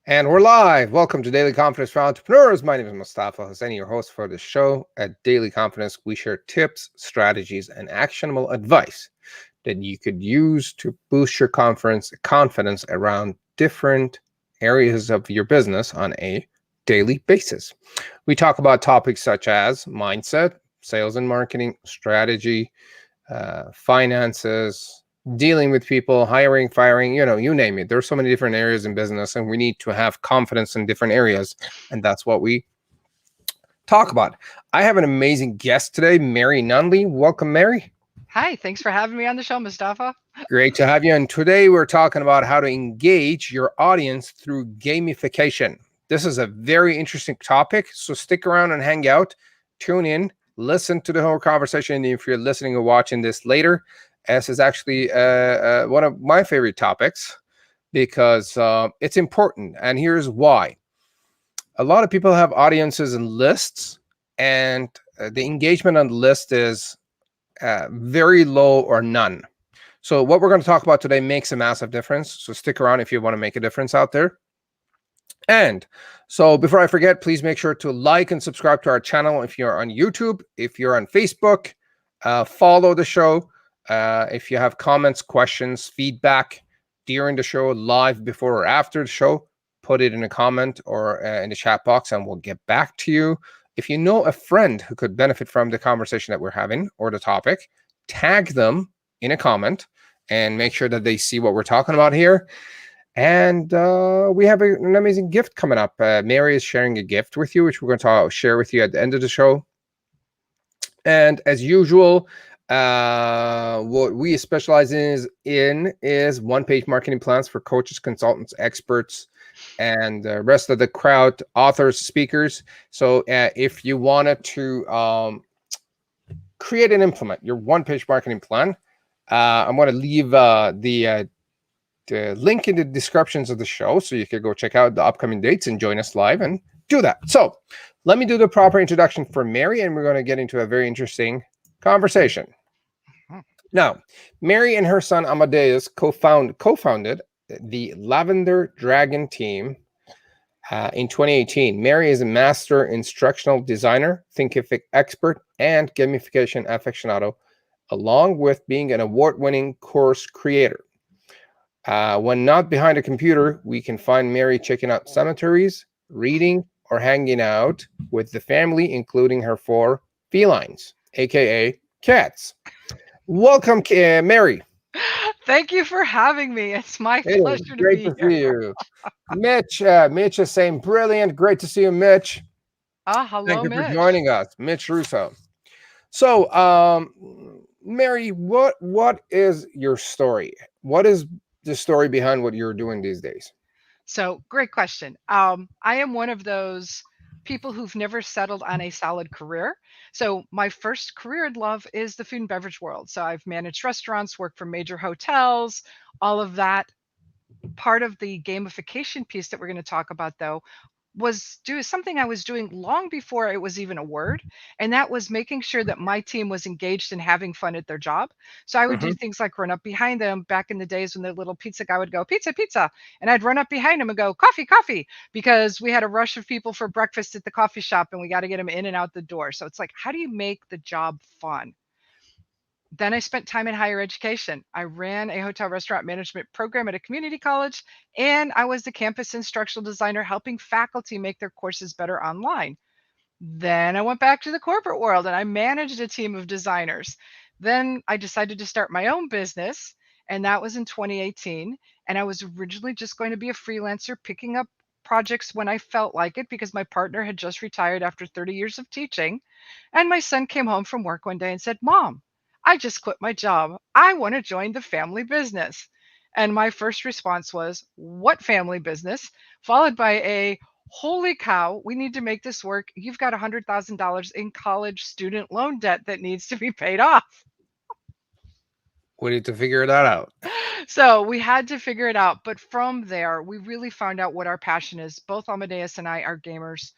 And we're live. Welcome to Daily Confidence for Entrepreneurs. My name is Mustafa Hosseini, your host for the show. At Daily Confidence, we share tips, strategies, and actionable advice that you could use to boost your confidence around different areas of your business on a daily basis. We talk about topics such as mindset, sales and marketing, strategy, finances, dealing with people, hiring, firing, you name it. There's so many different areas in business, and we need to have confidence in different areas. And that's what we talk about. I have an amazing guest today, Mary Nunaley. Welcome, Mary. Hi, thanks for having me on the show, Mustafa. Great to have you. And today we're talking about how to engage your audience through gamification. This is a very interesting topic. So stick around and hang out, tune in, listen to the whole conversation. And if you're listening or watching this later, this is actually one of my favorite topics because it's important. And here's why. A lot of people have audiences and lists, and the engagement on the list is very low or none. So what we're going to talk about today makes a massive difference. So stick around if you want to make a difference out there. And so before I forget, please make sure to like and subscribe to our channel. If you're on YouTube, if you're on Facebook, follow the show. If you have comments, questions, feedback during the show, live, before or after the show, put it in a comment or in the chat box and we'll get back to you. If you know a friend who could benefit from the conversation that we're having or the topic, tag them in a comment and make sure that they see what we're talking about here. And we have an amazing gift coming up. Mary is sharing a gift with you, which we're going to share with you at the end of the show. And as usual, what we specialize in is one-page marketing plans for coaches, consultants, experts, and the rest of the crowd, authors, speakers. So if you wanted to create and implement your one-page marketing plan, I'm going to leave the link in the descriptions of the show so you can go check out the upcoming dates and join us live and do that. So let me do the proper introduction for Mary, and we're going to get into a very interesting conversation. Now, Mary and her son Amadeus co-founded the Lavender Dragon Team in 2018. Mary is a Master Instructional Designer, Thinkific Expert, and Gamification Aficionado, along with being an award-winning course creator. When not behind a computer, we can find Mary checking out cemeteries, reading, or hanging out with the family, including her 4 felines, aka cats. Welcome, Mary. Thank you for having me. It's my It is pleasure to great be to here. see you. Mitch is saying brilliant. Great to see you, Mitch. Thank Hello, you for Mitch. joining us, Mitch Russo. So, Mary, what is your story? What is the story behind what you're doing these days? So, great question. I am one of those people who've never settled on a solid career. So, my first career in love is the food and beverage world. So, I've managed restaurants, worked for major hotels, all of that. Part of the gamification piece that we're going to talk about, though, was do something I was doing long before it was even a word, and that was making sure that my team was engaged and having fun at their job. So I would do Hmm. things like run up behind them back in the days when the little pizza guy would go, "Pizza, pizza," and I'd run up behind him and go, "Coffee, coffee," because we had a rush of people for breakfast at the coffee shop and we got to get them in and out the door. So it's like, how do you make the job fun? Then I spent time in higher education. I ran a hotel restaurant management program at a community college, and I was the campus instructional designer helping faculty make their courses better online. Then I went back to the corporate world and I managed a team of designers. Then I decided to start my own business, and that was in 2018. And I was originally just going to be a freelancer picking up projects when I felt like it because my partner had just retired after 30 years of teaching. And my son came home from work one day and said, "Mom, I just quit my job. I want to join the family business." And my first response was, "What family business?" Followed by a, "Holy cow, we need to make this work. You've got $100,000 in college student loan debt that needs to be paid off." We need to figure that out. So we had to figure it out. But from there, we really found out what our passion is. Both Amadeus and I are gamers.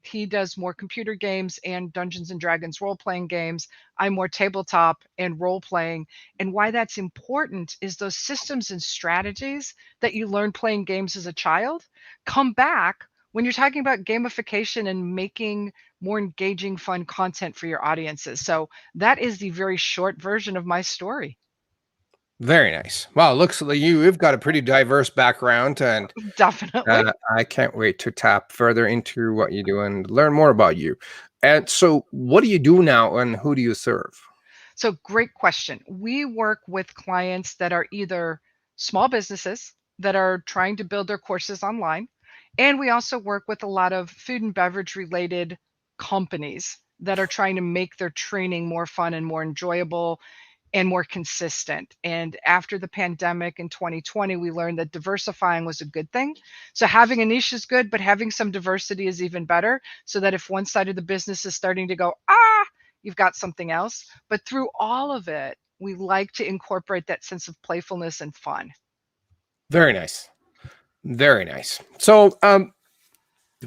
He does more computer games and Dungeons and Dragons role playing games. I'm more tabletop and role playing. And why that's important is those systems and strategies that you learn playing games as a child come back when you're talking about gamification and making more engaging, fun content for your audiences. So that is the very short version of my story. Very nice. Wow, looks like you've got a pretty diverse background, and Definitely. I can't wait to tap further into what you do and learn more about you. And so, what do you do now, and who do you serve? So, great question. We work with clients that are either small businesses that are trying to build their courses online, and we also work with a lot of food and beverage related companies that are trying to make their training more fun and more enjoyable and more consistent. And after the pandemic in 2020, we learned that diversifying was a good thing. So having a niche is good, but having some diversity is even better. So that if one side of the business is starting to go, you've got something else. But through all of it, we like to incorporate that sense of playfulness and fun. Very nice. Very nice. So,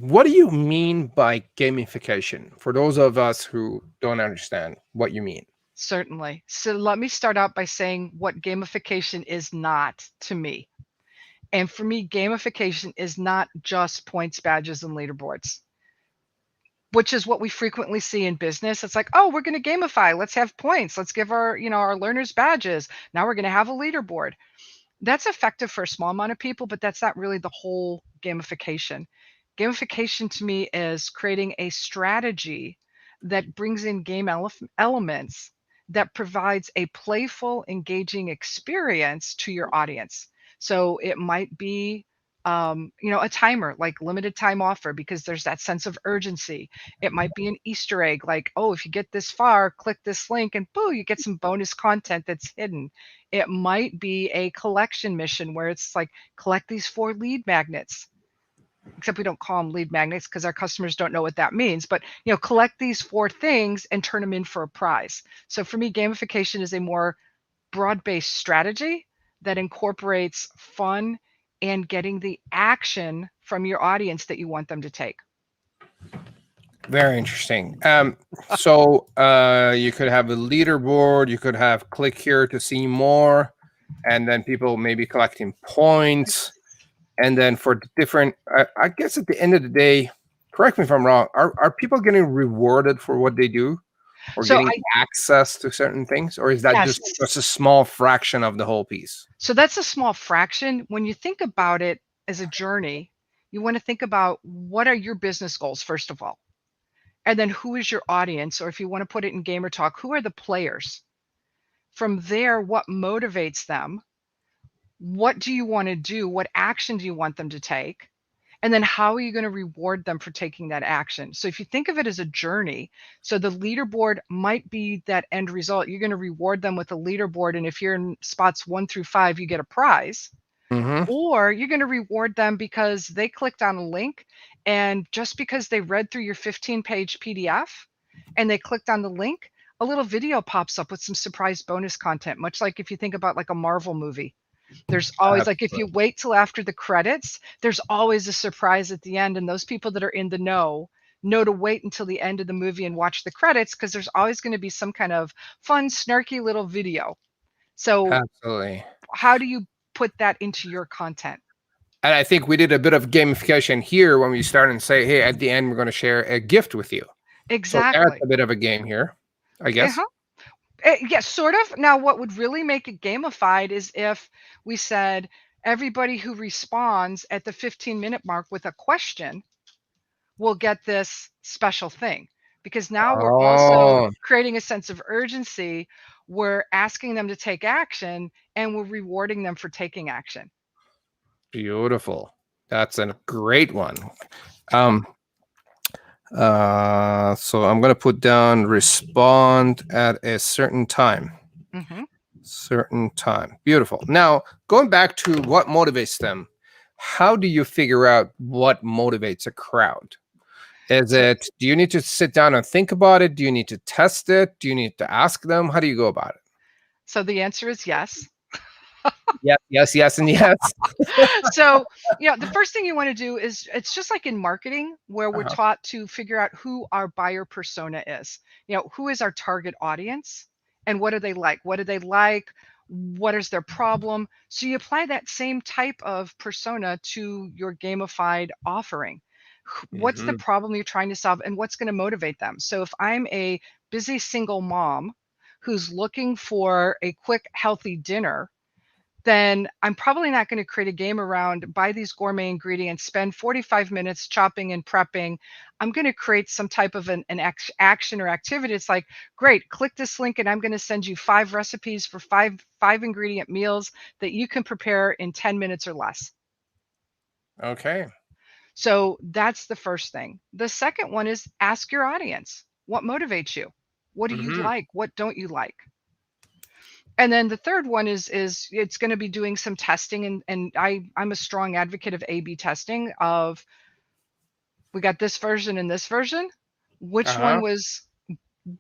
what do you mean by gamification for those of us who don't understand what you mean? Certainly. So let me start out by saying what gamification is not to me. And for me, gamification is not just points, badges, and leaderboards, which is what we frequently see in business. It's like, oh, we're going to gamify. Let's have points. Let's give our learners badges. Now we're going to have a leaderboard. That's effective for a small amount of people, but that's not really the whole gamification. Gamification to me is creating a strategy that brings in game elements that provides a playful, engaging experience to your audience. So it might be a timer, like limited time offer, because there's that sense of urgency. It might be an Easter egg, like, oh, if you get this far, click this link and boo, you get some bonus content that's hidden. It might be a collection mission where it's like, collect these 4 lead magnets, except we don't call them lead magnets because our customers don't know what that means. But collect these 4 things and turn them in for a prize. So for me, gamification is a more broad-based strategy that incorporates fun and getting the action from your audience that you want them to take. Very interesting. So you could have a leaderboard, you could have click here to see more, and then people maybe collecting points. And then for different, I guess at the end of the day, correct me if I'm wrong, are people getting rewarded for what they do, or So getting access to certain things, or is that yes. just a small fraction of the whole piece? So that's a small fraction. When you think about it as a journey, you want to think about what are your business goals, first of all, and then who is your audience, or if you want to put it in gamer talk, who are the players? From there, what motivates them? What do you want to do? What action do you want them to take? And then how are you going to reward them for taking that action? So if you think of it as a journey, so the leaderboard might be that end result. You're going to reward them with a leaderboard. And if you're in spots 1 through 5, you get a prize. Mm-hmm. Or you're going to reward them because they clicked on a link, and just because they read through your 15-page PDF and they clicked on the link, a little video pops up with some surprise bonus content, much like if you think about like a Marvel movie. There's always like, if you wait till after the credits, there's always a surprise at the end. And those people that are in the know to wait until the end of the movie and watch the credits, because there's always going to be some kind of fun, snarky little video. So Absolutely. how do you put that into your content? And I think we did a bit of gamification here when we started and say, hey, at the end, we're going to share a gift with you. Exactly. So that's a bit of a game here, I guess. Yes, sort of. Now, what would really make it gamified is if we said everybody who responds at the 15-minute mark with a question will get this special thing. Because now we're also creating a sense of urgency. We're asking them to take action, and we're rewarding them for taking action. Beautiful. That's a great one. So I'm going to put down respond at a certain time. Mm-hmm. Certain time. Beautiful. Now, going back to what motivates them, how do you figure out what motivates a crowd? Do you need to sit down and think about it? Do you need to test it? Do you need to ask them? How do you go about it? So the answer is yes. Yes, yes, yes, and yes. So, the first thing you want to do is it's just like in marketing where we're Uh-huh. taught to figure out who our buyer persona is. Who is our target audience and what do they like? What do they like? What is their problem? So you apply that same type of persona to your gamified offering. What's the Mhm. problem you're trying to solve and what's going to motivate them? So if I'm a busy single mom who's looking for a quick healthy dinner, then I'm probably not going to create a game around buy these gourmet ingredients, spend 45 minutes chopping and prepping. I'm going to create some type of an action or activity. It's like, great, click this link and I'm going to send you 5 recipes for five ingredient meals that you can prepare in 10 minutes or less. Okay. So that's the first thing. The second one is ask your audience, what motivates you? What do you Mhm. like? What don't you like? And then the third one is it's going to be doing some testing, and I'm a strong advocate of A/B testing of we got this version and this version. Which one Uh-huh. was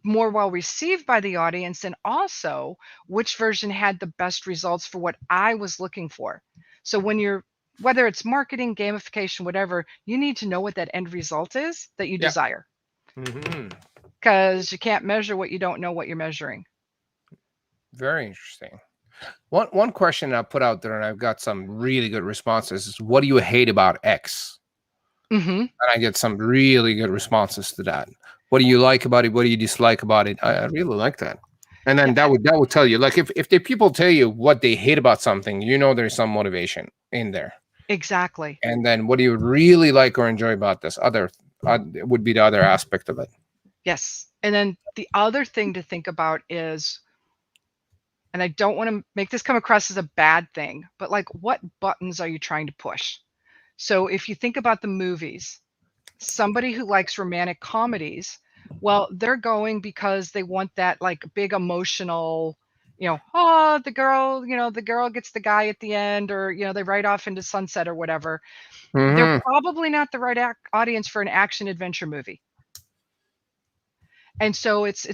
more well received by the audience, and also which version had the best results for what I was looking for. So when you're whether it's marketing, gamification, whatever, you need to know what that end result is that you Yeah. desire Mhm. because you can't measure what you don't know what you're measuring. Very interesting. One question I put out there, and I've got some really good responses, is what do you hate about X? Mhm. And I get some really good responses to that. What do you like about it? What do you dislike about it? I really like that. And Yeah, then that would tell you, like, if the people tell you what they hate about something, there's some motivation in there. exactly. And then what do you really like or enjoy about this? Would be the other aspect of it. Yes. And then the other thing to think about is, and I don't want to make this come across as a bad thing, but like what buttons are you trying to push? So if you think about the movies, somebody who likes romantic comedies, well, they're going because they want that like big emotional, oh, the girl gets the guy at the end, or, they ride off into sunset or whatever. They're Hmm. probably not the right audience for an action adventure movie. And so it's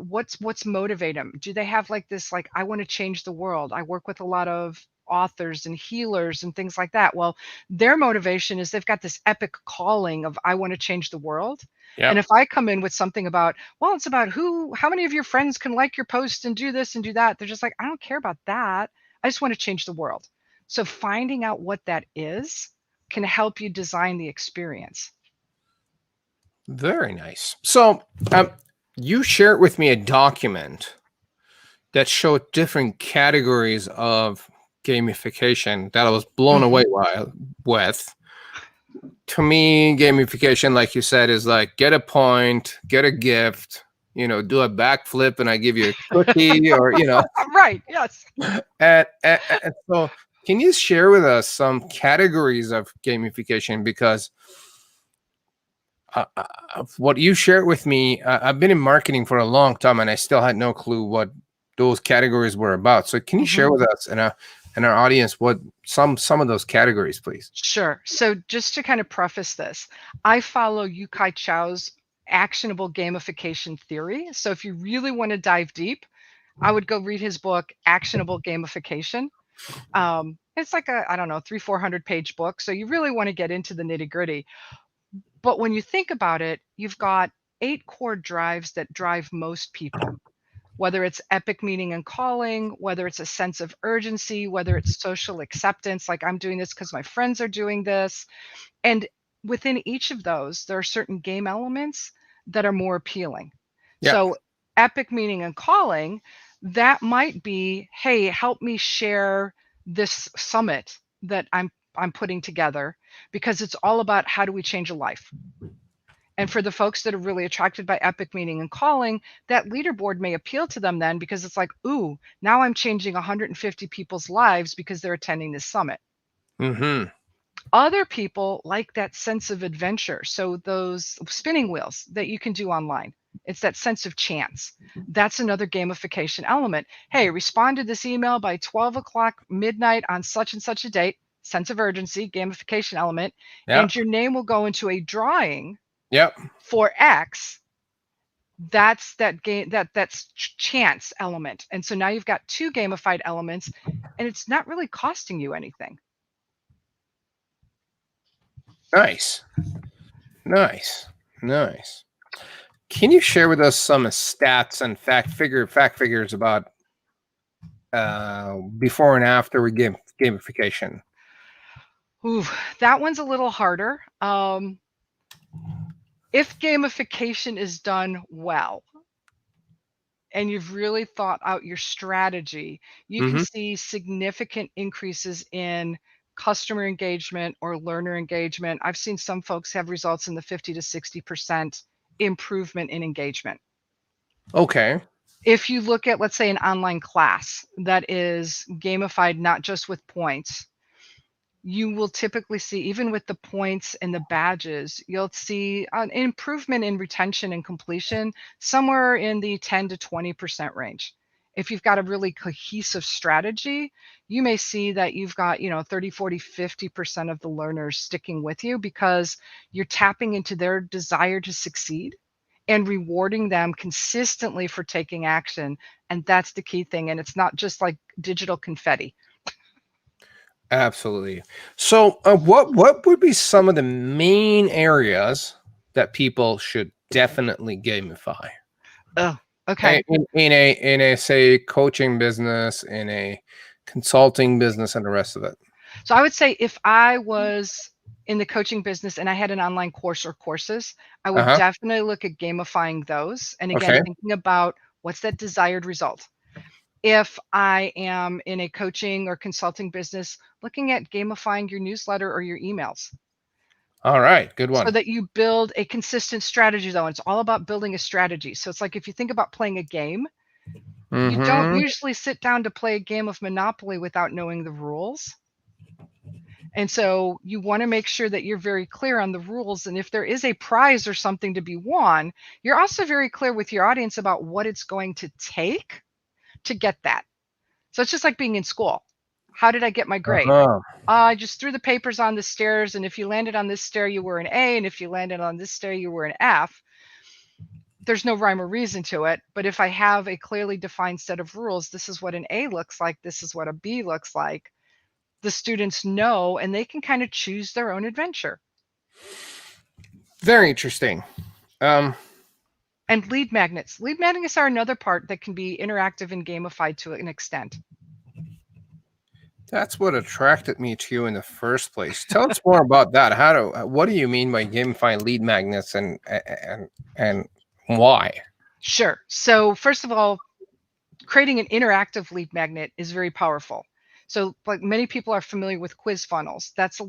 what's motivate them? Do they have like this like I want to change the world? I work with a lot of authors and healers and things like that. Well, their motivation is they've got this epic calling of I want to change the world. And Yep. if I come in with something about, well, it's about how many of your friends can like your post and do this and do that, they're just like, I don't care about that. I just want to change the world. So finding out what that is can help you design the experience. Very nice. So, you shared with me a document that showed different categories of gamification that I was blown away Mhm. with. To me, gamification, like you said, is like get a point, get a gift, do a backflip, and I give you a cookie, or Right. Yes. and so, can you share with us some categories of gamification? Because what you shared with me, I've been in marketing for a long time, and I still had no clue what those categories were about. So, can you Mhm. share with us and our audience what some of those categories, please? Sure. So just to kind of preface this, I follow Yukai Chow's actionable gamification theory. So if you really want to dive deep, I would go read his book, Actionable Gamification. It's like I don't know, 400 page book. So you really want to get into the nitty gritty. But when you think about it, you've got 8 core drives that drive most people, whether it's epic meaning and calling, whether it's a sense of urgency, whether it's social acceptance, like I'm doing this because my friends are doing this. And within each of those, there are certain game elements that are more appealing. Yeah. So, epic meaning and calling, that might be, hey, help me share this summit that I'm putting together because it's all about how do we change a life. And for the folks that are really attracted by epic meaning and calling, that leaderboard may appeal to them then because it's like, ooh, now I'm changing 150 people's lives because they're attending this summit. Mm-hmm. Other people like that sense of adventure. So those spinning wheels that you can do online, it's that sense of chance. That's another gamification element. Hey, respond to this email by 12 o'clock midnight on such and such a date, sense of urgency, gamification element, Yeah. and your name will go into a drawing Yep. for X. That's that game, that's chance element. And so now you've got two gamified elements, and it's not really costing you anything. Nice. Nice. Nice. Can you share with us some stats and fact figures about before and after we give gamification? Ooh, that one's a little harder. If gamification is done well and you've really thought out your strategy, you can Mm-hmm. see significant increases in customer engagement or learner engagement. I've seen some folks have results in the 50 to 60% improvement in engagement. Okay. If you look at, let's say, an online class that is gamified not just with points, you will typically see, even with the points and the badges, you'll see an improvement in retention and completion somewhere in the 10 to 20% range. If you've got a really cohesive strategy, you may see that you've got, 30, 40, 50% of the learners sticking with you because you're tapping into their desire to succeed and rewarding them consistently for taking action. And that's the key thing. And it's not just like digital confetti. Absolutely. So, what would be some of the main areas that people should definitely gamify Oh, okay. in a say coaching business, in a consulting business, and the rest of it? So I would say if I was in the coaching business and I had an online course or courses, I Uh would huh. definitely look at gamifying those. And again, Okay. thinking about what's that desired result. If I am in a coaching or consulting business, looking at gamifying your newsletter or your emails All right. Good so one. that you build a consistent strategy, though. It's all about building a strategy. So it's like if you think about playing a game, you don't Mm-hmm. usually sit down to play a game of Monopoly without knowing the rules. And so you want to make sure that you're very clear on the rules. And if there is a prize or something to be won, you're also very clear with your audience about what it's going to take to get that. So it's just like being in school. How did I get my grade? Uh-huh. I just threw the papers on the stairs. And if you landed on this stair, you were an A. And if you landed on this stair, you were an F. There's no rhyme or reason to it. But if I have a clearly defined set of rules, this is what an A looks like, this is what a B looks like, the students know and they can kind of choose their own adventure. Very interesting. Um, And lead magnets. Lead magnets are another part that can be interactive and gamified to an extent. that's what attracted me to you in the first place. Tell us more about that. What do you mean by gamifying lead magnets and why? Sure. So first of all, creating an interactive lead magnet is very powerful. So like many people are familiar with quiz funnels. That's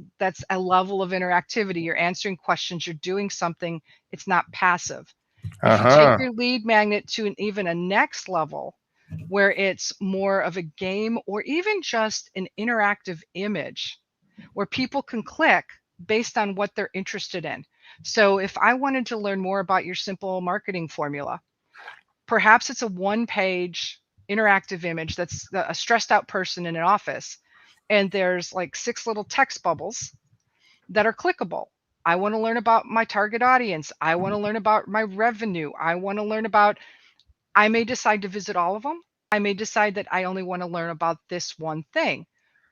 a level of interactivity. You're answering questions, you're doing something, it's not passive. If you take Uh-huh. your lead magnet to even a next level where it's more of a game or even just an interactive image where people can click based on what they're interested in. So if I wanted to learn more about your simple marketing formula, perhaps it's a one-page interactive image that's a stressed out person in an office, and there's like 6 little text bubbles that are clickable. I want to learn about my target audience. I want to learn about my revenue. I want to learn about, I may decide to visit all of them. I may decide that I only want to learn about this one thing.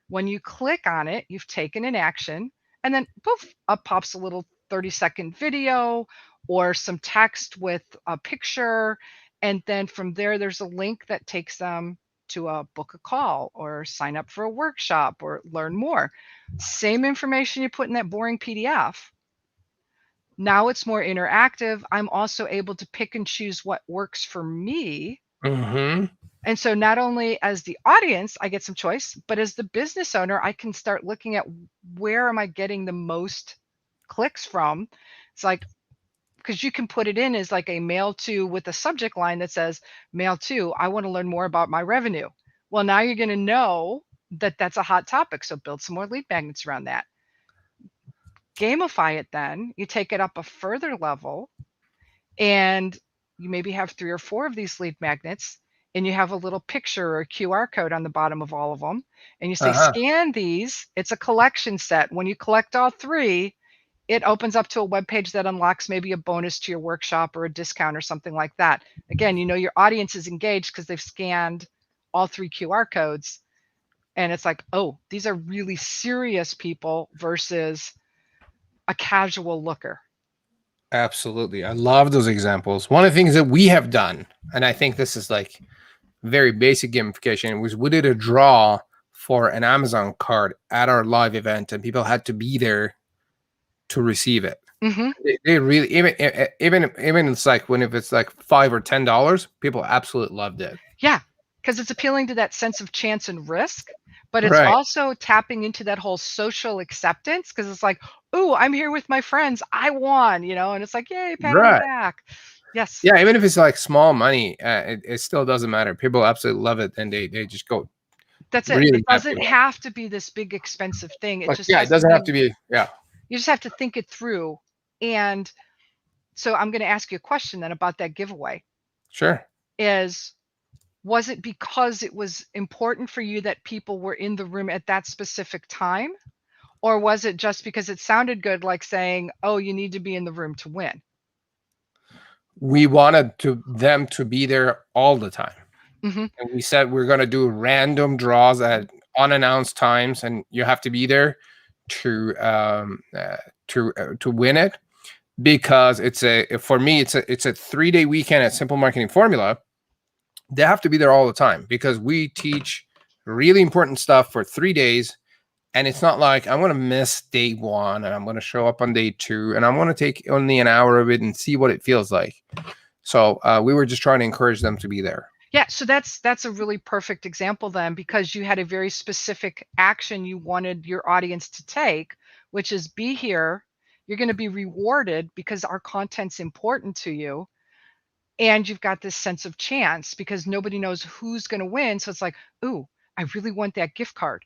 When you click on it, you've taken an action, and then poof, up pops a little 30-second video or some text with a picture. And then from there, there's a link that takes them to book a call or sign up for a workshop or learn more. Same information you put in that boring PDF. Now it's more interactive. I'm also able to pick and choose what works for me. Mm-hmm. And so not only as the audience, I get some choice, but as the business owner, I can start looking at where am I getting the most clicks from. It's like, because you can put it in as like a mail to with a subject line that says mail to, I want to learn more about my revenue. Well, now you're going to know that that's a hot topic. So build some more lead magnets around that. Gamify it then. You take it up a further level and you maybe have 3 or 4 of these lead magnets and you have a little picture or a QR code on the bottom of all of them and you say Uh-huh. scan these. It's a collection set. When you collect all 3, it opens up to a web page that unlocks maybe a bonus to your workshop or a discount or something like that. Again, your audience is engaged because they've scanned all 3 QR codes. And it's like, oh, these are really serious people versus a casual looker. Absolutely. I love those examples. One of the things that we have done, and I think this is like very basic gamification, was we did a draw for an Amazon card at our live event, and people had to be there to receive it. Mm-hmm. They really, even it's like if it's like $5 or $10, people absolutely loved it. Yeah, because it's appealing to that sense of chance and risk, but it's Right. also tapping into that whole social acceptance because it's like, oh, I'm here with my friends, I won, and it's like, yay, pat on the Right. back. Yes. Yeah, even if it's like small money, it still doesn't matter. People absolutely love it, and they just go That's it. really It happy doesn't about it. have to be this big expensive thing. It Like, just yeah, it has to doesn't be, have to be. Yeah, you just have to think it through. And so I'm going to ask you a question then about that giveaway. sure. Was it because it was important for you that people were in the room at that specific time? Or was it just because it sounded good, like saying, oh, you need to be in the room to win? We wanted them to be there all the time. Mm-hmm. And we said we're going to do random draws at unannounced times, and you have to be there to win it, because for me it's a 3-day weekend at Simple Marketing Formula. They have to be there all the time because we teach really important stuff for 3 days, and it's not like I'm going to miss day 1 and I'm going to show up on day 2 and I'm going to take only an hour of it and see what it feels like. So we were just trying to encourage them to be there. Yeah, so that's a really perfect example then, because you had a very specific action you wanted your audience to take, which is be here. You're going to be rewarded because our content's important to you. And you've got this sense of chance because nobody knows who's going to win. So it's like, ooh, I really want that gift card.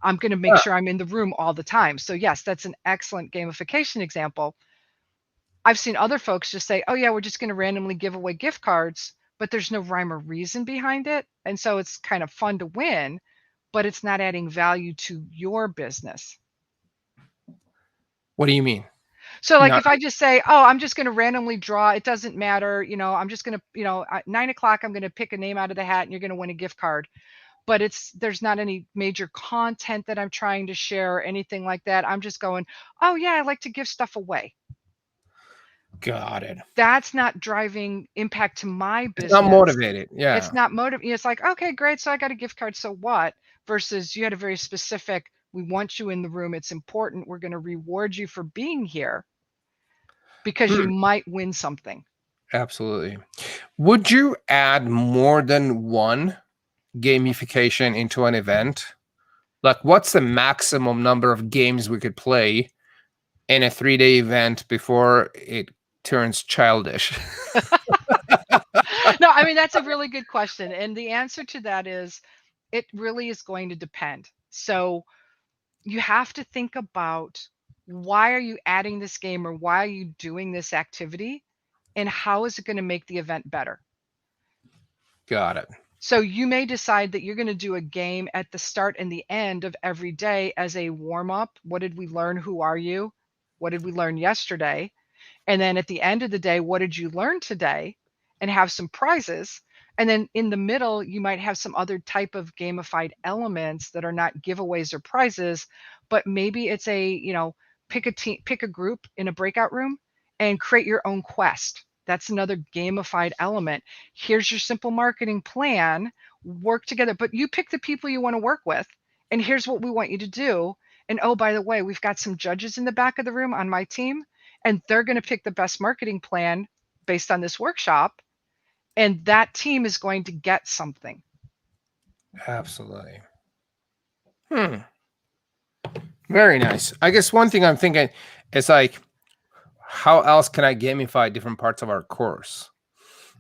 I'm going to make sure I'm in the room all the time. So yes, that's an excellent gamification example. I've seen other folks just say, oh yeah, we're just going to randomly give away gift cards, but there's no rhyme or reason behind it. And so it's kind of fun to win, but it's not adding value to your business. What do you mean? So like Not, if I just say, oh, I'm just going to randomly draw, it doesn't matter, I'm just going to, at 9:00, I'm going to pick a name out of the hat and you're going to win a gift card. But there's not any major content that I'm trying to share or anything like that. I'm just going, oh yeah, I like to give stuff away. got it. That's not driving impact to my business. It's not motivated. Yeah. It's not motivated. It's like, okay, great. So I got a gift card. So what? Versus you had a very specific, we want you in the room. It's important. We're going to reward you for being here because you might win something. Absolutely. Would you add more than one gamification into an event? Like, what's the maximum number of games we could play in a 3-day event before it turns childish? No, I mean, that's a really good question. And the answer to that is, it really is going to depend. So you have to think about, why are you adding this game or why are you doing this activity? And how is it going to make the event better? Got it. So you may decide that you're going to do a game at the start and the end of every day as a warm up. What did we learn? Who are you? What did we learn yesterday? And then at the end of the day, what did you learn today? And have some prizes. And then in the middle, you might have some other type of gamified elements that are not giveaways or prizes, but maybe it's pick a team, pick a group in a breakout room and create your own quest. That's another gamified element. Here's your simple marketing plan, work together, but you pick the people you want to work with. And here's what we want you to do. And oh, by the way, we've got some judges in the back of the room on my team, and they're going to pick the best marketing plan based on this workshop. And that team is going to get something. Absolutely. Very nice. I guess one thing I'm thinking is like, how else can I gamify different parts of our course?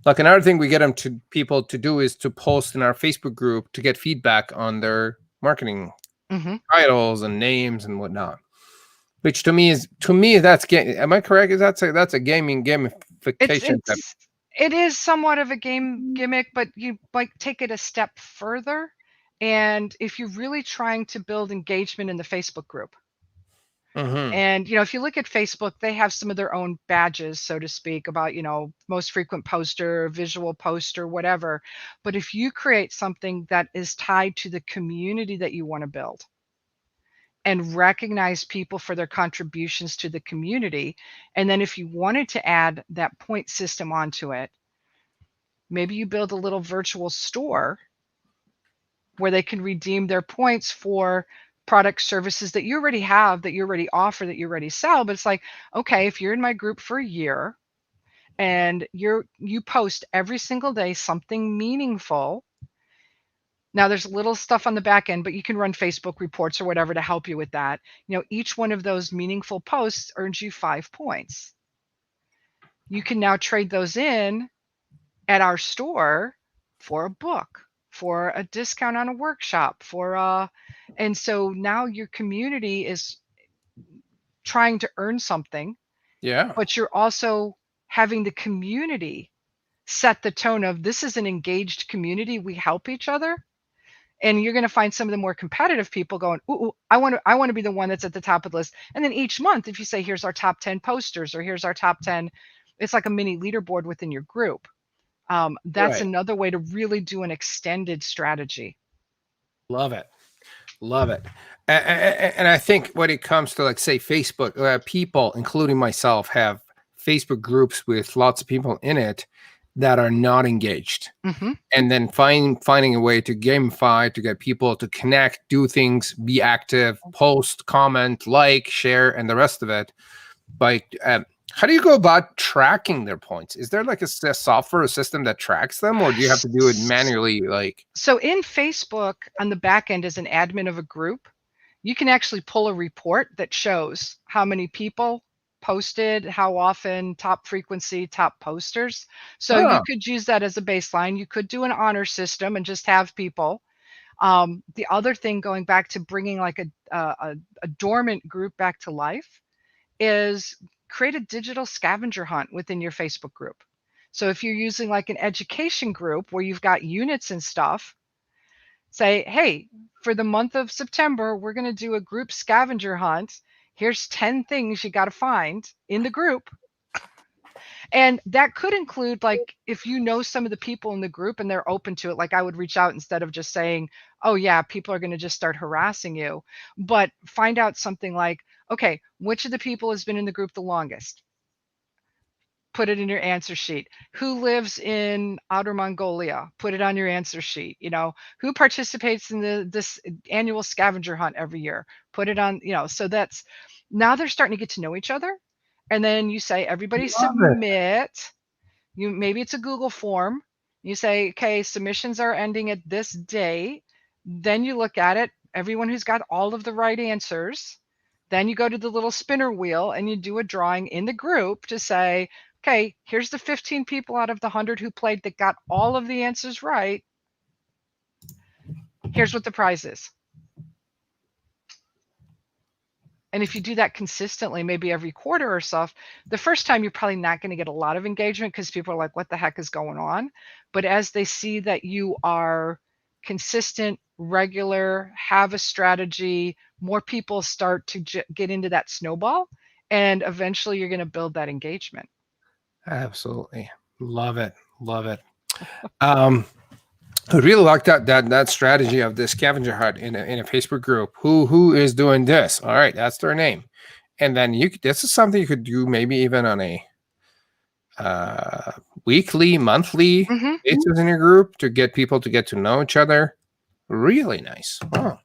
Like, another thing we get people to do is to post in our Facebook group to get feedback on their marketing titles and names and whatnot. Which to me that's am I correct? Is that's a gamification? It is somewhat of a game gimmick, but you like take it a step further. And if you're really trying to build engagement in the Facebook group, And, if you look at Facebook, they have some of their own badges, so to speak, about, most frequent poster, visual poster, whatever. But if you create something that is tied to the community that you want to build and recognize people for their contributions to the community, and then if you wanted to add that point system onto it, maybe you build a little virtual store where they can redeem their points for product services that you already have, that you already offer, that you already sell. But it's like, okay, if you're in my group for a year and you post every single day something meaningful. Now there's little stuff on the back end, but you can run Facebook reports or whatever to help you with that. Each one of those meaningful posts earns you 5 points. You can now trade those in at our store for a book, for a discount on a workshop, and so now your community is trying to earn something. Yeah. But you're also having the community set the tone of, this is an engaged community, we help each other. And you're going to find some of the more competitive people going, ooh, I want to be the one that's at the top of the list. And then each month, if you say, here's our top 10 posters, or here's our top 10, it's like a mini leaderboard within your group. That's Right. another way to really do an extended strategy. Love it. Love it. And I think when it comes to, like, say, Facebook, people, including myself, have Facebook groups with lots of people in it that are not engaged. And then finding a way to gamify, to get people to connect, do things, be active, post, comment, like, share, and the rest of it. But how do you go about tracking their points? Is there like a software system that tracks them, or do you have to do it manually? So in Facebook, on the back end, as an admin of a group, you can actually pull a report that shows how many people posted, how often, top frequency, top posters. So you could use that as a baseline. You could do an honor system and just have people. The other thing, going back to bringing like a dormant group back to life, is create a digital scavenger hunt within your Facebook group. So if you're using like an education group where you've got units and stuff, say, hey, for the month of September, we're going to do a group scavenger hunt. Here's 10 things you got to find in the group. And that could include, like, if you know some of the people in the group and they're open to it, like I would reach out instead of just saying, oh yeah, people are going to just start harassing you. But find out something like, okay, which of the people has been in the group the longest? Put it in your answer sheet. Who lives in Outer Mongolia? Put it on your answer sheet. Who participates in this annual scavenger hunt every year? Put it on, so that's, now they're starting to get to know each other. And then you say, everybody submit. Maybe it's a Google form. You say, okay, submissions are ending at this date. Then you look at it, everyone who's got all of the right answers. Then you go to the little spinner wheel and you do a drawing in the group to say, okay, here's the 15 people out of the 100 who played that got all of the answers right. Here's what the prize is. And if you do that consistently, maybe every quarter or so, the first time you're probably not going to get a lot of engagement because people are like, what the heck is going on? But as they see that you are consistent, regular, have a strategy, more people start to get into that snowball, and eventually you're going to build that engagement. Absolutely. Love it. Love it. I really like that strategy of the scavenger hunt in a Facebook group. Who is doing this? All right, that's their name. And then this is something you could do maybe even on a weekly, monthly basis in your group to get people to get to know each other. Really nice. Wow.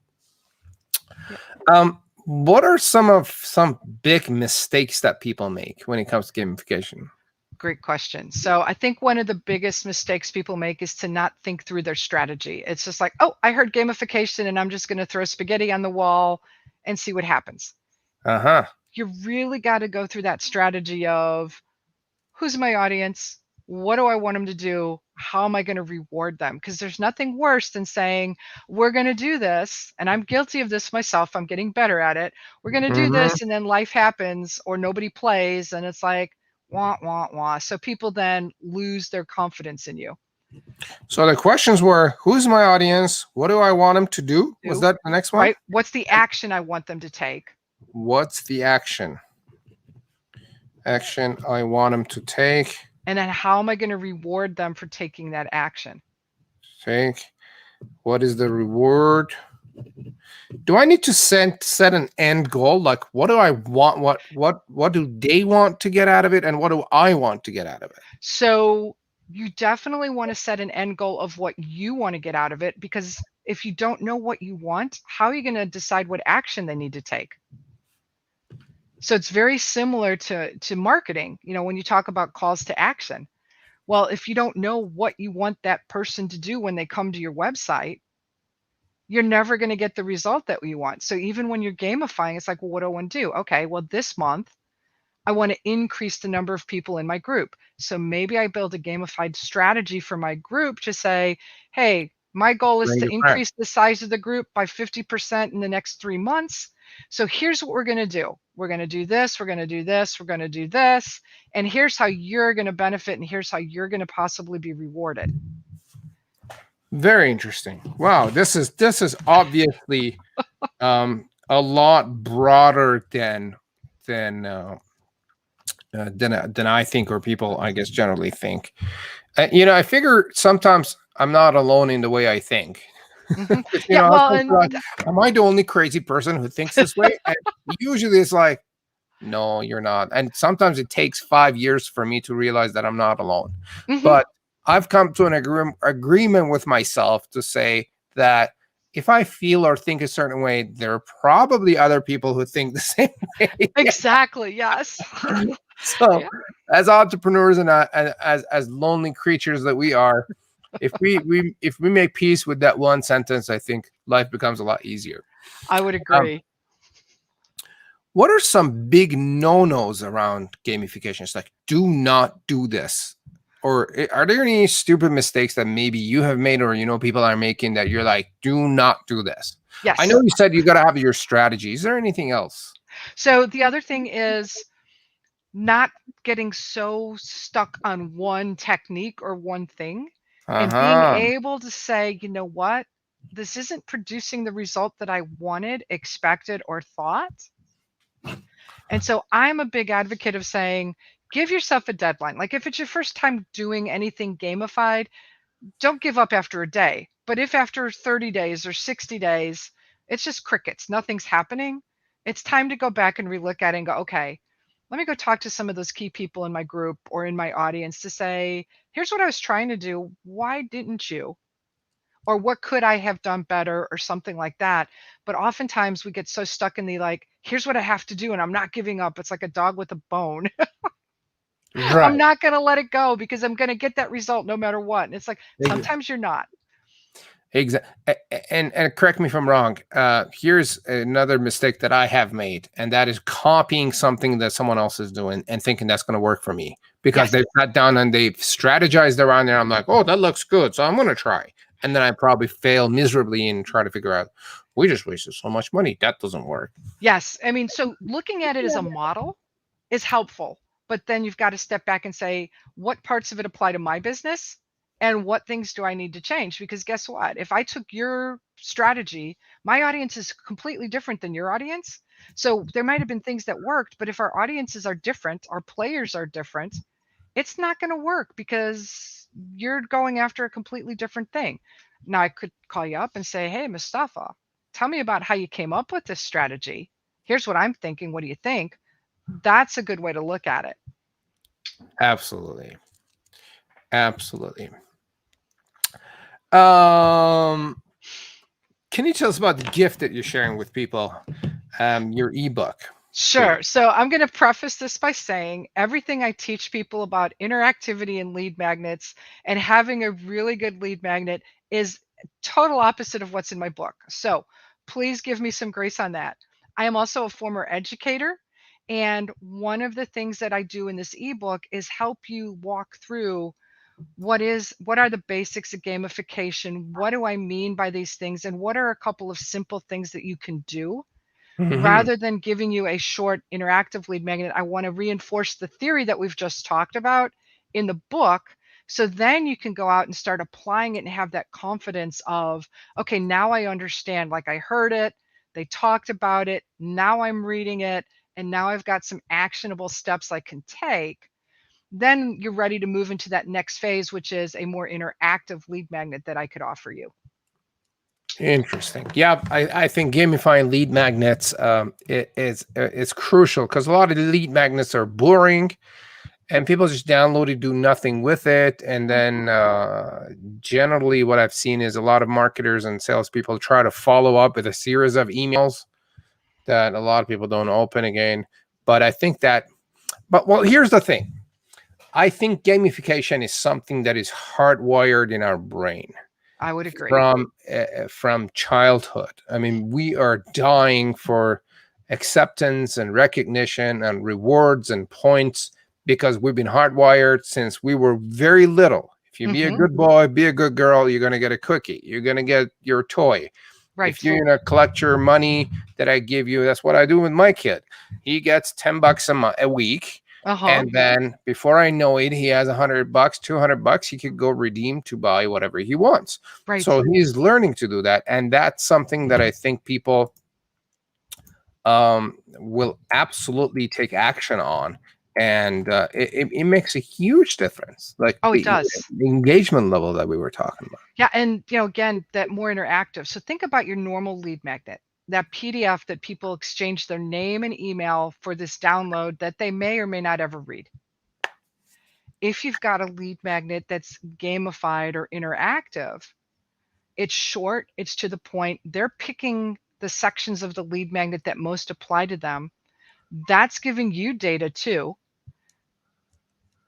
What are some big mistakes that people make when it comes to gamification? Great question. So I think one of the biggest mistakes people make is to not think through their strategy. It's just like, oh, I heard gamification and I'm just going to throw spaghetti on the wall and see what happens. You really got to go through that strategy of, who's my audience? What do I want them to do? How am I going to reward them? Because there's nothing worse than saying, we're going to do this. And I'm guilty of this myself. I'm getting better at it. We're going to do this. And then life happens or nobody plays. And it's like, wah, wah, wah. So people then lose their confidence in you. So the questions were, who's my audience? What do I want them to do? Was that the next one? Right. What's the action I want them to take? What's the action I want them to take? And then how am I going to reward them for taking that action? What is the reward? Do I need to set an end goal? Like, what do I want? What do they want to get out of it, and what do I want to get out of it? So you definitely want to set an end goal of what you want to get out of it, because if you don't know what you want, how are you going to decide what action they need to take? So it's very similar to marketing, when you talk about calls to action. Well, if you don't know what you want that person to do when they come to your website, you're never going to get the result that you want. So even when you're gamifying, it's like, well, what do I want to do? Okay, well, this month I want to increase the number of people in my group. So maybe I build a gamified strategy for my group to say, hey, my goal is Bring to your friend. increase the size of the group by 50% in the next 3 months. So here's what we're going to do. We're going to do this. We're going to do this. We're going to do this. And here's how you're going to benefit. And here's how you're going to possibly be rewarded. Very interesting. Wow, this is obviously a lot broader than I think, or people, I guess, generally think. I figure sometimes I'm not alone in the way I think. Mm-hmm. I Well, think, like, am I the only crazy person who thinks this way? And usually it's like, no, you're not. And sometimes it takes 5 years for me to realize that I'm not alone. mm-hmm. But I've come to an agreement with myself to say that if I feel or think a certain way, there are probably other people who think the same way. Exactly. Yes. So, Yeah. as entrepreneurs and as lonely creatures that we are, if we make peace with that one sentence, I think life becomes a lot easier. I would agree. What are some big no-nos around gamification? It's like, do not do this. Or are there any stupid mistakes that maybe you have made, or people are making, that you're like, do not do this? Yes. I know you said you got to have your strategy. Is there anything else? So the other thing is not getting so stuck on one technique or one thing, and being able to say, you know what, this isn't producing the result that I wanted, expected, or thought. And so I'm a big advocate of saying, give yourself a deadline. Like if it's your first time doing anything gamified, don't give up after a day. But if after 30 days or 60 days, it's just crickets, nothing's happening, it's time to go back and relook at it and go, okay, let me go talk to some of those key people in my group or in my audience to say, here's what I was trying to do. Why didn't you? Or what could I have done better, or something like that. But oftentimes we get so stuck in the like, here's what I have to do and I'm not giving up. It's like a dog with a bone. Right. I'm not going to let it go because I'm going to get that result no matter what. And it's like, sometimes you're not. Exactly. And correct me if I'm wrong. Here's another mistake that I have made, and that is copying something that someone else is doing and thinking that's going to work for me, because they've sat down and they've strategized around there. I'm like, oh, that looks good, so I'm going to try. And then I probably fail miserably and try to figure out, we just wasted so much money. That doesn't work. Yes. I mean, so looking at it as a model is helpful, but then you've got to step back and say, what parts of it apply to my business? And what things do I need to change? Because guess what? If I took your strategy, my audience is completely different than your audience. So there might have been things that worked, but if our audiences are different, our players are different, it's not going to work because you're going after a completely different thing. Now I could call you up and say, hey, Mustafa, tell me about how you came up with this strategy. Here's what I'm thinking. What do you think? That's a good way to look at it. Absolutely. Absolutely. Can you tell us about the gift that you're sharing with people? Your ebook. Sure. So I'm going to preface this by saying everything I teach people about interactivity and lead magnets and having a really good lead magnet is total opposite of what's in my book. So please give me some grace on that. I am also a former educator. And one of the things that I do in this ebook is help you walk through what are the basics of gamification? What do I mean by these things? And what are a couple of simple things that you can do? Rather than giving you a short interactive lead magnet, I want to reinforce the theory that we've just talked about in the book. So then you can go out and start applying it and have that confidence of, okay, now I understand, like I heard it. They talked about it. Now I'm reading it. And now I've got some actionable steps I can take. Then you're ready to move into that next phase, which is a more interactive lead magnet that I could offer you. Interesting. Yeah, I think gamifying lead magnets is crucial, because a lot of the lead magnets are boring, and people just download it, do nothing with it, and then generally what I've seen is a lot of marketers and salespeople try to follow up with a series of emails that a lot of people don't open again. But I think that, well, here's the thing. I think gamification is something that is hardwired in our brain. I would agree. From childhood. I mean, we are dying for acceptance and recognition and rewards and points, because we've been hardwired since we were very little. If you be a good boy, be a good girl, you're going to get a cookie. You're going to get your toy. Right. If you're going to collect your money that I give you, that's what I do with my kid. He gets $10 a week. And then before I know it, he has $100, $200 he could go redeem to buy whatever he wants. Right. So he's learning to do that. And that's something that I think people will absolutely take action on. And it makes a huge difference. Like, it does. The engagement level that we were talking about. Yeah. And, again, that more interactive. So think about your normal lead magnet, that PDF that people exchange their name and email for this download that they may or may not ever read. If you've got a lead magnet that's gamified or interactive, it's short, it's to the point. They're picking the sections of the lead magnet that most apply to them. That's giving you data too.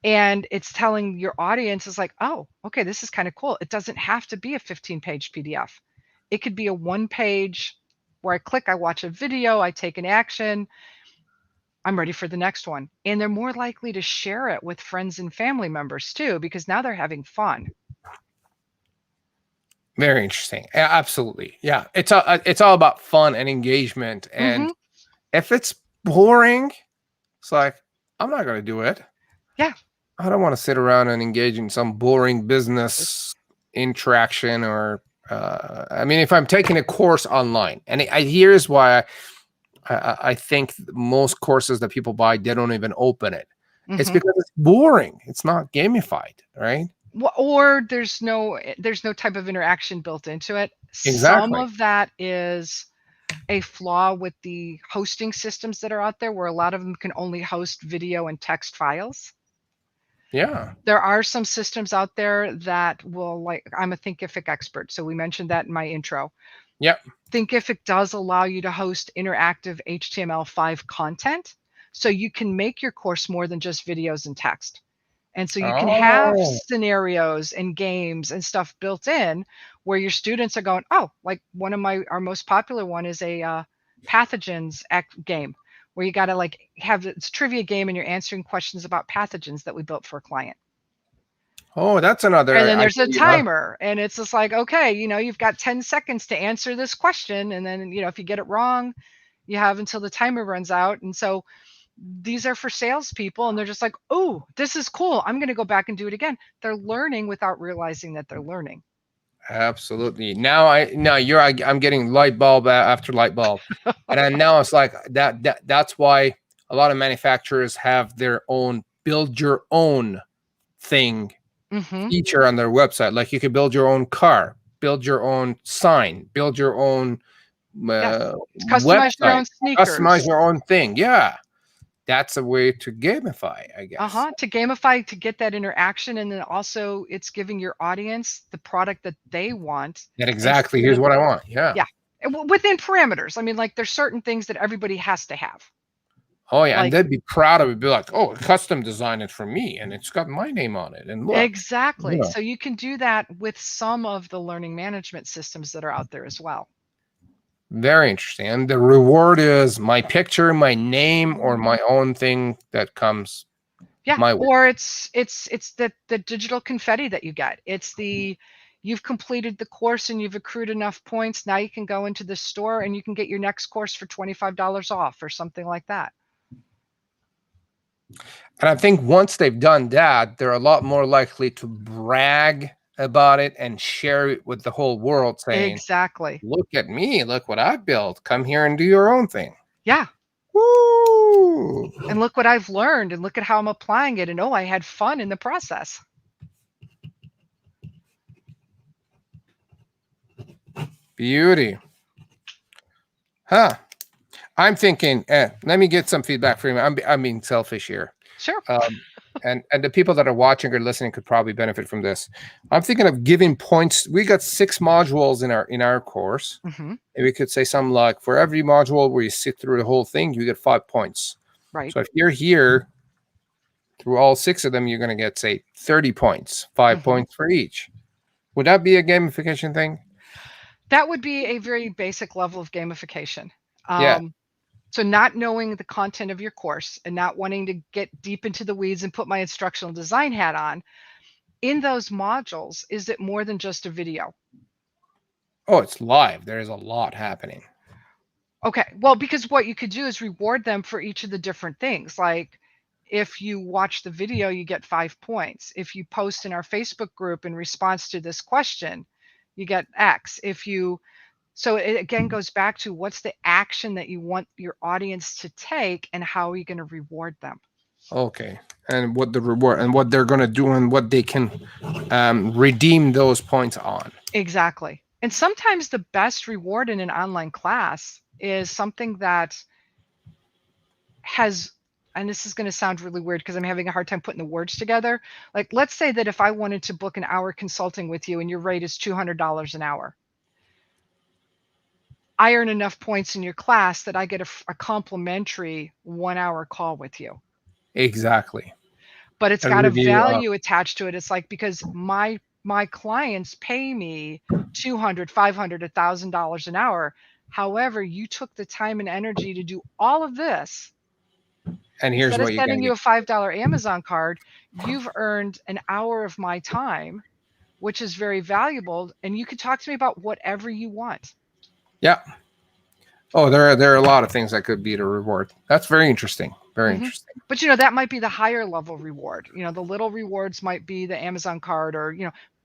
And it's telling your audience is like, oh, okay, this is kind of cool. It doesn't have to be a 15-page PDF. It could be a 1-page where I click, I watch a video, I take an action, I'm ready for the next one. And they're more likely to share it with friends and family members too, because now they're having fun. Very interesting. Absolutely. Yeah. It's all about fun and engagement. And if it's boring, it's like, I'm not going to do it. Yeah. I don't want to sit around and engage in some boring business interaction or, I mean, if I'm taking a course online, and here's why I think most courses that people buy, they don't even open it. It's because it's boring. It's not gamified, right? Or there's no type of interaction built into it. Exactly. Some of that is a flaw with the hosting systems that are out there, where a lot of them can only host video and text files. Yeah. There are some systems out there that will, like, I'm a Thinkific expert, so we mentioned that in my intro. Yep. Thinkific does allow you to host interactive HTML5 content, so you can make your course more than just videos and text. And so you can have scenarios and games and stuff built in where your students are going, oh, like one of our most popular one is a pathogens game, where you got to like have this trivia game and you're answering questions about pathogens that we built for a client. Oh, that's another. And then there's a timer, and it's just like, okay, you've got 10 seconds to answer this question. And then, if you get it wrong, you have until the timer runs out. And so these are for salespeople, and they're just like, oh, this is cool. I'm going to go back and do it again. They're learning without realizing that they're learning. Absolutely. Now I'm getting light bulb after light bulb. And then now it's like that's why a lot of manufacturers have their own build your own thing feature on their website. Like, you could build your own car, build your own sign, build your own customize website, your own sneakers, customize your own thing. Yeah. That's a way to gamify, I guess. To gamify, to get that interaction. And then also it's giving your audience the product that they want. That exactly. Here's what I want. Yeah. Yeah. Within parameters. I mean, like, there's certain things that everybody has to have. Oh, yeah. Like, and they'd be proud of it. Be like, oh, custom designed it for me, and it's got my name on it. And look. Exactly. So you can do that with some of the learning management systems that are out there as well. Very interesting. And the reward is my picture, my name, or my own thing that comes my way. Or it's the digital confetti that you get. It's you've completed the course and you've accrued enough points. Now you can go into the store and you can get your next course for $25 off or something like that. And I think once they've done that, they're a lot more likely to brag about it and share it with the whole world, saying, Exactly. look at me, look what I built. Come here and do your own thing. Yeah. Woo! And look what I've learned and look at how I'm applying it. And oh, I had fun in the process. Beauty. Huh. I'm thinking, let me get some feedback from you. I'm being selfish here. Sure. And the people that are watching or listening could probably benefit from this. I'm thinking of giving points. We got 6 modules in our course. Mm-hmm. And we could say something like, for every module where you sit through the whole thing, you get 5 points. Right. So if you're here through all 6 of them, you're going to get, say, 30 points, 5 points for each. Would that be a gamification thing? That would be a very basic level of gamification. Yeah. So not knowing the content of your course and not wanting to get deep into the weeds and put my instructional design hat on, in those modules, is it more than just a video? Oh, it's live. There is a lot happening. Okay. Well, because what you could do is reward them for each of the different things. Like if you watch the video, you get 5 points. If you post in our Facebook group in response to this question, you get X. So it again goes back to what's the action that you want your audience to take and how are you going to reward them? Okay. And what the reward and what they're going to do and what they can redeem those points on. Exactly. And sometimes the best reward in an online class is something that has, and this is going to sound really weird because I'm having a hard time putting the words together. Like, let's say that if I wanted to book an hour consulting with you and your rate is $200 an hour, I earn enough points in your class that I get a complimentary 1 hour call with you. Exactly. But it's got a value attached to it. It's like, because my clients pay me $200, $500, $1,000 an hour. However, you took the time and energy to do all of this. And here's instead what of you're sending going you a $5 Amazon card, you've earned an hour of my time, which is very valuable. And you can talk to me about whatever you want. Yeah. Oh, there are a lot of things that could be the reward. That's very interesting. Very interesting. But that might be the higher level reward. The little rewards might be the Amazon card, or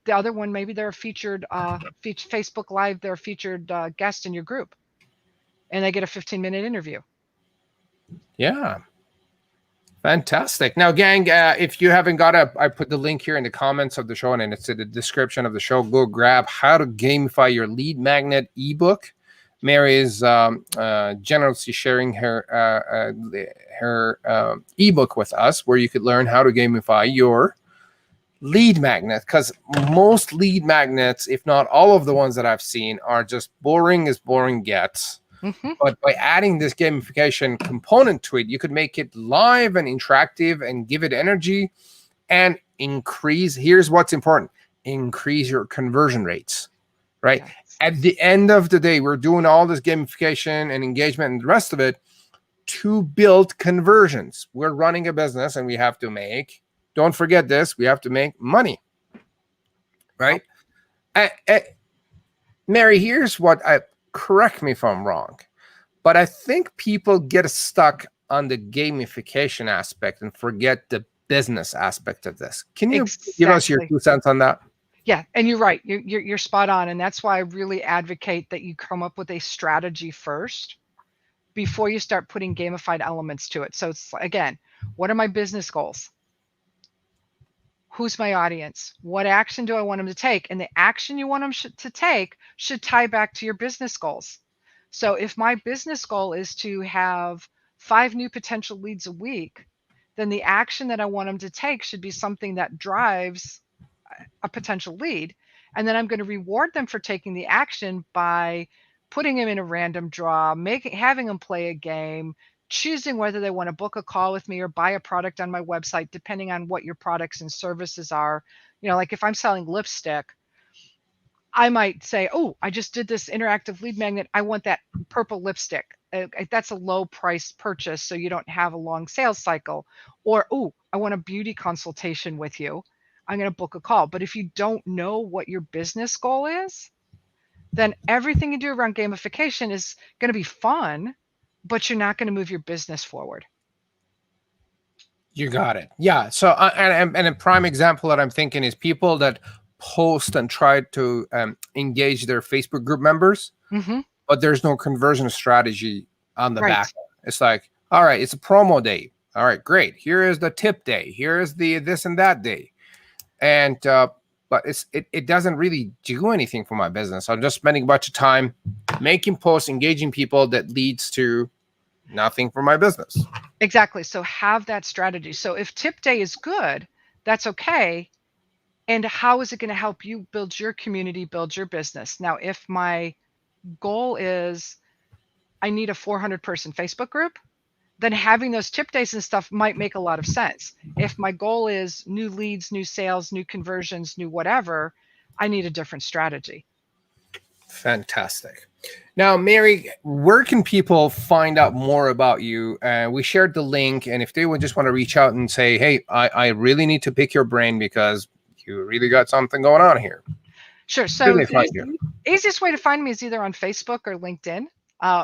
the other one, maybe they're a featured Facebook Live, they're a featured guest in your group, and they get a 15-minute interview. Yeah. Fantastic. Now, gang, if you haven't got I put the link here in the comments of the show, and it's in the description of the show. Go grab How to Gamify Your Lead Magnet ebook. Mary is generously sharing her ebook with us, where you could learn how to gamify your lead magnet. Because most lead magnets, if not all of the ones that I've seen, are just boring as boring gets. But by adding this gamification component to it, you could make it live and interactive and give it energy and increase. Here's what's important: increase your conversion rates, right? Yes. At the end of the day, we're doing all this gamification and engagement and the rest of it to build conversions. We're running a business and we have to make, don't forget this, we have to make money, right? Mary, here's what correct me if I'm wrong, but I think people get stuck on the gamification aspect and forget the business aspect of this. Can you give us your 2 cents on that? Yeah, and you're right. You're spot on, and that's why I really advocate that you come up with a strategy first before you start putting gamified elements to it. So it's, again, what are my business goals? Who's my audience? What action do I want them to take? And the action you want them to take should tie back to your business goals. So if my business goal is to have 5 new potential leads a week, then the action that I want them to take should be something that drives a potential lead. And then I'm going to reward them for taking the action by putting them in a random draw, having them play a game, choosing whether they want to book a call with me or buy a product on my website, depending on what your products and services are. Like if I'm selling lipstick, I might say, oh, I just did this interactive lead magnet. I want that purple lipstick. That's a low price purchase, so you don't have a long sales cycle. Or, oh, I want a beauty consultation with you. I'm going to book a call. But if you don't know what your business goal is, then everything you do around gamification is going to be fun, but you're not going to move your business forward. You got it. Yeah. So, and a prime example that I'm thinking is people that post and try to engage their Facebook group members, but there's no conversion strategy on the back. It's like, all right, it's a promo day. All right, great. Here is the tip day. Here is the this and that day. And but it doesn't really do anything for my business. I'm just spending a bunch of time making posts, engaging people that leads to nothing for my business. Exactly. So have that strategy. So if tip day is good, that's okay. And how is it going to help you build your community, build your business? Now, if my goal is I need a 400-person Facebook group, then having those tip days and stuff might make a lot of sense. If my goal is new leads, new sales, new conversions, new whatever, I need a different strategy. Fantastic. Now, Mary, where can people find out more about you? We shared the link, and if they would just want to reach out and say, hey, I really need to pick your brain because you really got something going on here. Sure. So the easiest way to find me is either on Facebook or LinkedIn,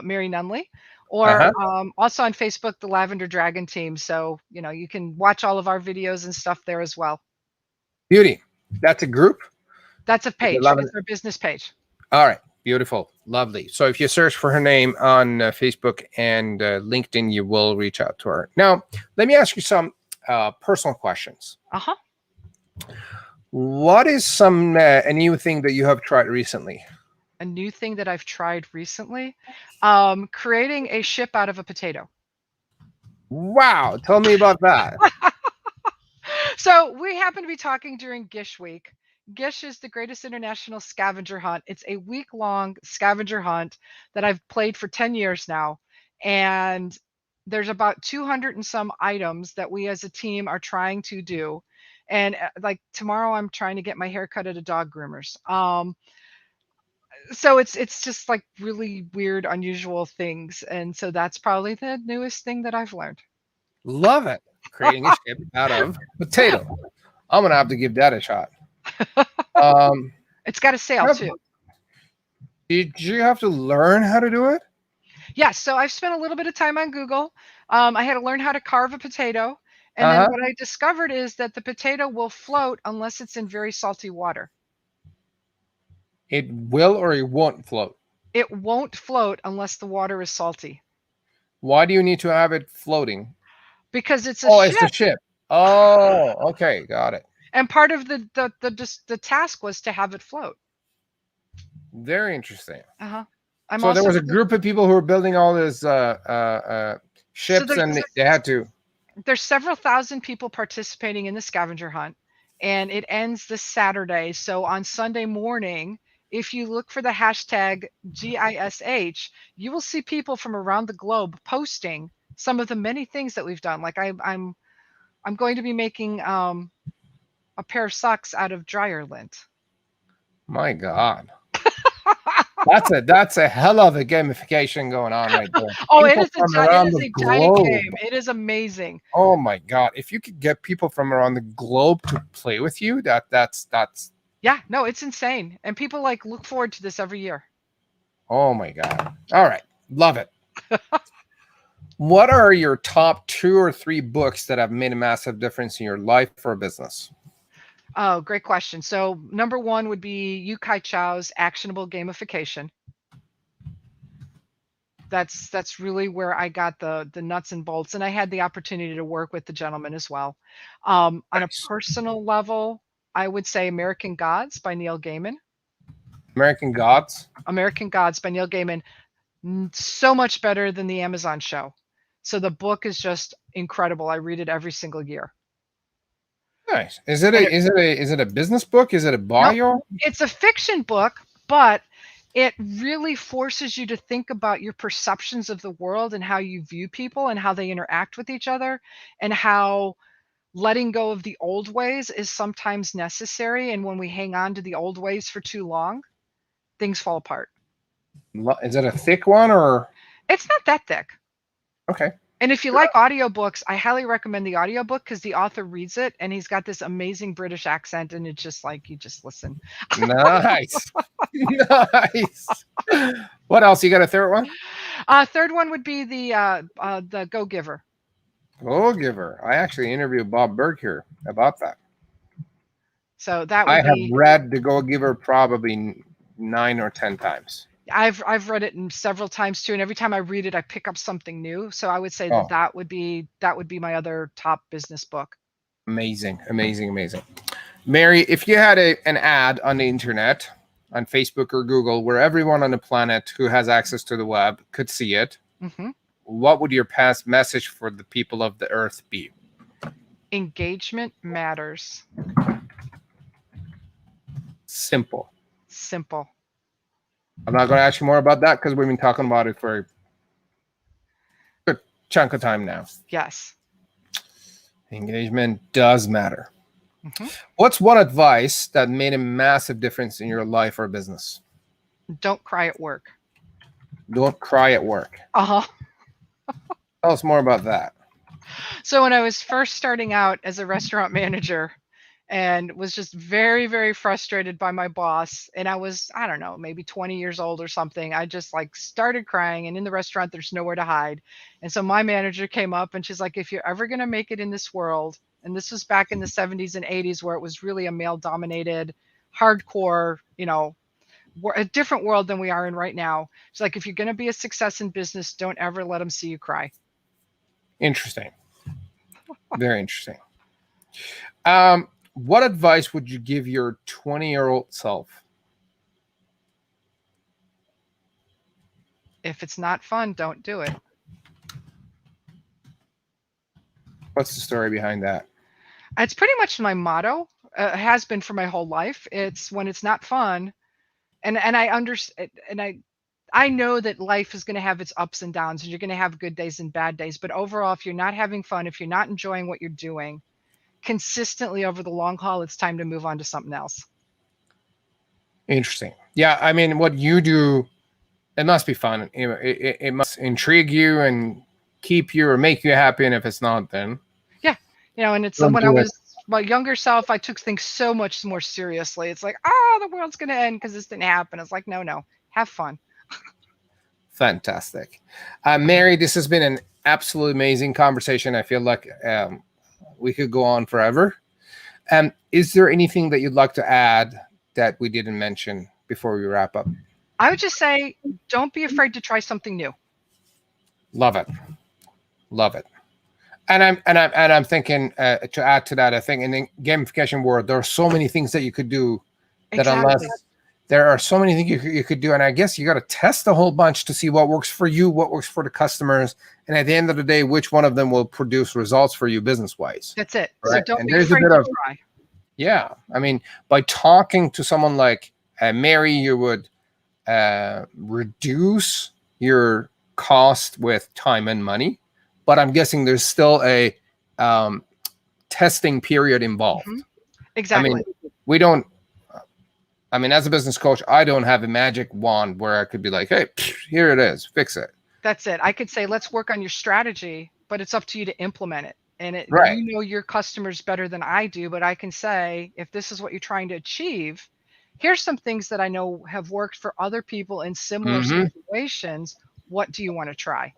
Mary Nunaley, or also on Facebook, the Lavender Dragon Team. So, you can watch all of our videos and stuff there as well. Beauty. That's a group? That's a page. It's our business page. All right. Beautiful. Lovely. So if you search for her name on Facebook and LinkedIn, you will reach out to her. Now, let me ask you some personal questions. What is a new thing that you have tried recently? A new thing that I've tried recently? Creating a ship out of a potato. Wow. Tell me about that. So we happen to be talking during Gish Week. Gish is the greatest international scavenger hunt. It's a week-long scavenger hunt that I've played for 10 years now. And there's about 200 and some items that we as a team are trying to do. And like tomorrow, I'm trying to get my hair cut at a dog groomer's. So it's just like really weird, unusual things. And so that's probably the newest thing that I've learned. Love it. Creating a ship out of potato. I'm going to have to give that a shot. It's got a sail too. Did you have to learn how to do it? Yeah, so I've spent a little bit of time on Google. I had to learn how to carve a potato. And then what I discovered is that the potato will float unless it's in very salty water. It will or it won't float? It won't float unless the water is salty. Why do you need to have it floating? Because it's a ship. It's a ship. Oh, okay, got it. And part of the task was to have it float. Very interesting. So there was a group of people who were building all these ships, and they had to. There's several thousand people participating in the scavenger hunt, and it ends this Saturday. So on Sunday morning, if you look for the hashtag GISH, you will see people from around the globe posting some of the many things that we've done. Like I'm going to be making a pair of socks out of dryer lint. My God. That's a hell of a gamification going on right there. It is a giant game. It is amazing. Oh my God. If you could get people from around the globe to play with you, that's yeah, no, it's insane. And people look forward to this every year. Oh my God. All right. Love it. What are your top 2 or 3 books that have made a massive difference in your life or business? Oh, great question. So number 1 would be Yu Kai Chow's Actionable Gamification. That's really where I got the nuts and bolts, and I had the opportunity to work with the gentleman as well. On a personal level, I would say American Gods by Neil Gaiman. American Gods? American Gods by Neil Gaiman. So much better than the Amazon show. So the book is just incredible. I read it every single year. Nice. Is it a business book? Is it a bio? No, it's a fiction book, but it really forces you to think about your perceptions of the world and how you view people and how they interact with each other, and how letting go of the old ways is sometimes necessary. And when we hang on to the old ways for too long, things fall apart. Is it a thick one or? It's not that thick. Okay. And if you like audiobooks, I highly recommend the audiobook because the author reads it and he's got this amazing British accent, and it's just like you just listen. Nice. Nice. What else? You got a third one? Third one would be the Go Giver. Go Giver. I actually interviewed Bob Berg here about that. So that I would have be, read The Go Giver probably 9 or 10 times. I've read it in several times too, and every time I read it, I pick up something new. So I would say that Oh, that would be my other top business book. amazing, amazing, amazing. Mary, if you had an ad on the internet, on Facebook or Google, where everyone on the planet who has access to the web could see it, Hmm. what would your past message for the people of the earth be? Engagement matters. Simple. Simple. I'm not going to ask you more about that because we've been talking about it for a good chunk of time now. Yes. Engagement does matter. Hmm. What's one advice that made a massive difference in your life or business? Don't cry at work. Don't cry at work. Uh-huh. Tell us more about that. So when I was first starting out as a restaurant manager and was just very, very frustrated by my boss, and I was, I don't know, maybe 20 years old or something, I just like started crying, and in the restaurant there's nowhere to hide. And so my manager came up and she's like, if you're ever going to make it in this world, and this was back in the 70s and 80s where it was really a male dominated, hardcore, a different world than we are in right now. It's like, if you're going to be a success in business, don't ever let them see you cry. Interesting. Very interesting. What advice would you give your 20-year-old self? If it's not fun, don't do it. What's the story behind that? It's pretty much my motto. Has been for my whole life. It's when it's not fun, and I understand, and I know that life is going to have its ups and downs, and you're going to have good days and bad days. But overall, if you're not having fun, if you're not enjoying what you're doing consistently over the long haul, it's time to move on to something else. Interesting. Yeah, I mean, what you do, it must be fun. It must intrigue you and keep you or make you happy. And if it's not, then yeah, and it's don't when I do it. was my younger self, I took things so much more seriously. It's like, the world's going to end because this didn't happen. It's like, no, have fun. Fantastic. Mary, this has been an absolutely amazing conversation. I feel like we could go on forever. Is there anything that you'd like to add that we didn't mention before we wrap up? I would just say, don't be afraid to try something new. Love it. Love it. And I'm thinking to add to that, I think in the gamification world, there are so many things that you could do that Exactly. unless there are so many things you could do. And I guess you got to test a whole bunch to see what works for you, what works for the customers. And at the end of the day, which one of them will produce results for you business-wise. That's it. Right? So don't And be there's a afraid bit to of, try. yeah. I mean, by talking to someone like Mary, you would reduce your cost with time and money. But I'm guessing there's still a testing period involved. Mhm. Exactly. I mean, we don't. I mean, as a business coach, I don't have a magic wand where I could be like, "Hey, here it is, fix it." That's it. I could say, let's work on your strategy, but it's up to you to implement it. And Right. you know your customers better than I do, but I can say, if this is what you're trying to achieve, here's some things that I know have worked for other people in similar Mhm. situations. What do you want to try?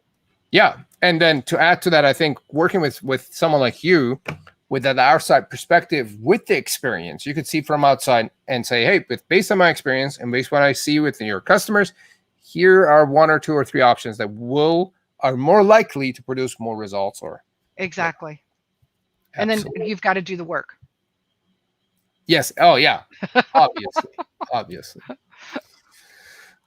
Yeah, and then to add to that, I think working with someone like you, with that outside perspective, with the experience, you could see from outside and say, "Hey, based on my experience and based on what I see with your customers, here are 1 or 2 or 3 options that are more likely to produce more results." Or Exactly. yeah, And then absolutely. you've got to do the work. Yes. Oh, yeah. Obviously. Obviously.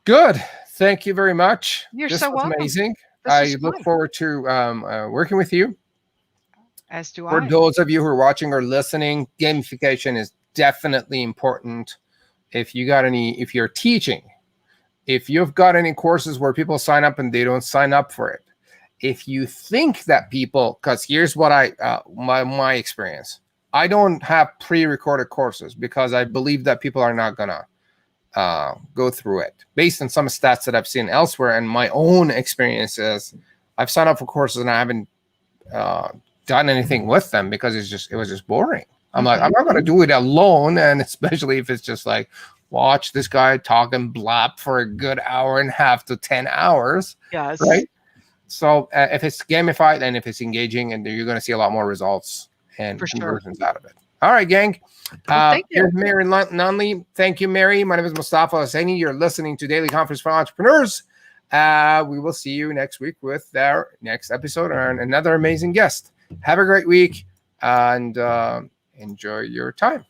Good. Thank you very much. You're This so was welcome. amazing. This I was look fun. forward to working with you. As do For I. those of you who are watching or listening, gamification is definitely important. If you're teaching, if you've got any courses where people sign up and they don't sign up for it, if you think that people, because here's what my experience, I don't have pre-recorded courses because I believe that people are not gonna go through it based on some stats that I've seen elsewhere. And my own experiences, I've signed up for courses and I haven't done anything with them because it was just boring. I'm like, I'm not going to do it alone. And especially if it's just like, watch this guy talk and blab for a good hour and a half to 10 hours. Yes. Right. So if it's gamified and if it's engaging, and you're going to see a lot more results and For sure. conversions out of it. All right, gang. Thank you. Here's Mary Nunaley. Thank you, Mary. My name is Mustafa Hosseini. You're listening to Daily Conference for Entrepreneurs. We will see you next week with our next episode and another amazing guest. Have a great week and enjoy your time.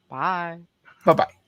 Bye. Bye-bye.